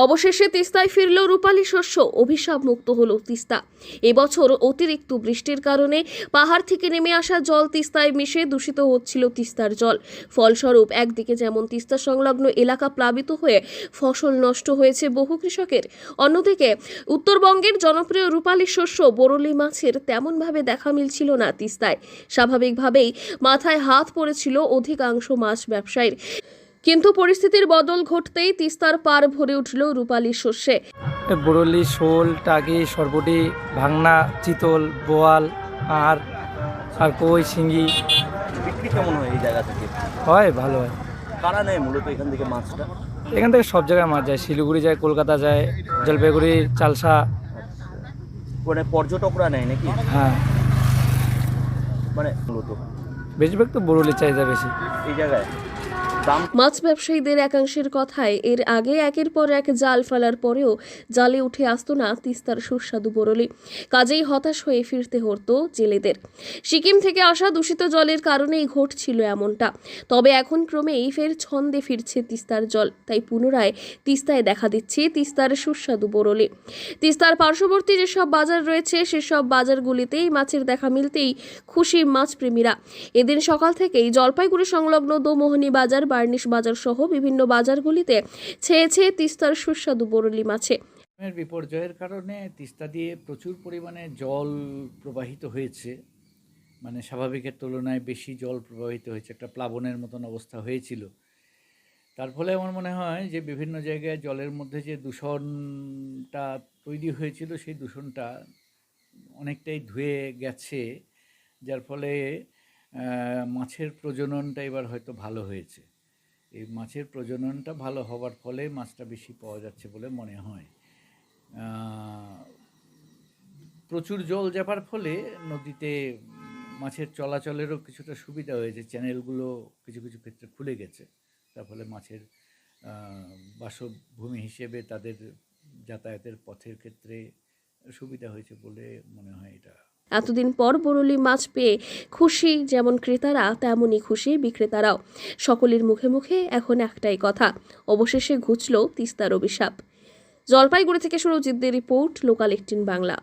অবশেষে তিস্তায় ফিরল রূপালী শস্য, অভিশাপ মুক্ত হলো তিস্তা। এবছর অতিরিক্ত বৃষ্টির কারণে পাহাড় থেকে নেমে আসা জল তিস্তায় মিশে দূষিত হচ্ছিল তিস্তার জল। ফলস্বরূপ একদিকে যেমন তিস্তা সংলগ্ন এলাকা প্লাবিত হয়ে ফসল নষ্ট হয়েছে বহু কৃষকের, অন্যদিকে উত্তরবঙ্গের জনপ্রিয় রূপালী শস্য বরলি মাছের তেমনভাবে দেখা মিলছিল না তিস্তায়। স্বাভাবিকভাবেই মাথায় হাত পড়েছিল অধিকাংশ মাছ ব্যবসায়ীর। কিন্তু পরিস্থিতির বদল ঘটতেই তিস্তার পার ভরে উঠল রূপালী শস্যে। বরলি, শোল, টাকি, সরপুটি, ভাংনা, চিতল, বোয়াল, আর কই, শিঙ্গি। বিক্রি কেমন হয় এই জায়গা থেকে? হয়, ভালো হয়। কারা নেয় মূলত এখান থেকে মাছটা? এখান থেকে সব জায়গায় মাছ যায়, শিলিগুড়ি যায়, কলকাতা যায়, জলপাইগুড়ি, চালসা। মানে পর্যটকরা নেয় নাকি? হ্যাঁ, মানে মূলত বেশিরভাগ তো বরলি চাহিদা বেশি এই জায়গায়। দাম মাছ ব্যবসায়ীদের একাংশের কথায় এর আগে একের পর এক জাল ফেলার পরেও জালে উঠে আসতো না তিস্তার সুস্বাদু বরলি। কাজেই হতাশ হয়ে ফিরতে হতো জেলেদের। সিকিম থেকে আসা দূষিত জলের কারণেই ঘটছিল এমনটা। তবে এখন ক্রমেই ফের ছন্দে ফিরছে তিস্তার জল, তাই পুনরায় তিস্তায় দেখা দিচ্ছে তিস্তার সুস্বাদু বরলি। তিস্তার পার্শ্ববর্তী যেসব বাজার রয়েছে সেসব বাজারগুলিতেই মাছের দেখা মিলতেই খুশি মাছপ্রেমীরা। এদিন সকাল থেকেই জলপাইগুড়ি সংলগ্ন দোমোহনী বাজার, বার্নিশ বাজার সহ বিভিন্ন বাজারগুলিতে ছেয়েছে তিস্তার সুস্বাদু বরলি মাছে। বিপর্যয়ের কারণে তিস্তা দিয়ে প্রচুর পরিমাণে জল প্রবাহিত হয়েছে, মানে স্বাভাবিকের তুলনায় বেশি জল প্রবাহিত হয়েছে, একটা প্লাবনের মতন অবস্থা হয়েছিল। তার ফলে আমার মনে হয় যে বিভিন্ন জায়গায় জলের মধ্যে যে দূষণটা তৈরি হয়েছিল সেই দূষণটা অনেকটাই ধুয়ে গেছে, যার ফলে মাছের প্রজননটা এবার হয়তো ভালো হয়েছে। এই মাছের প্রজননটা ভালো হওয়ার ফলে মাছটা বেশি পাওয়া যাচ্ছে বলে মনে হয়। প্রচুর জল যাবার ফলে নদীতে মাছের চলাচলেরও কিছুটা সুবিধা হয়েছে, চ্যানেলগুলো কিছু কিছু ক্ষেত্রে খুলে গেছে, তার ফলে মাছের বাসভূমি হিসেবে তাদের যাতায়াতের পথের ক্ষেত্রে সুবিধা হয়েছে বলে মনে হয়। এটা এতদিন পর বরলি মাছ পেয়ে খুশি যেমন ক্রেতারা তেমনই খুশি বিক্রেতারাও। সকলের মুখে মুখে এখন একটাই কথা, অবশেষে ঘুচল তিস্তার অভিশাপ। জলপাইগুড়ি থেকে সুরজিৎদের রিপোর্ট, লোকাল 18 বাংলা।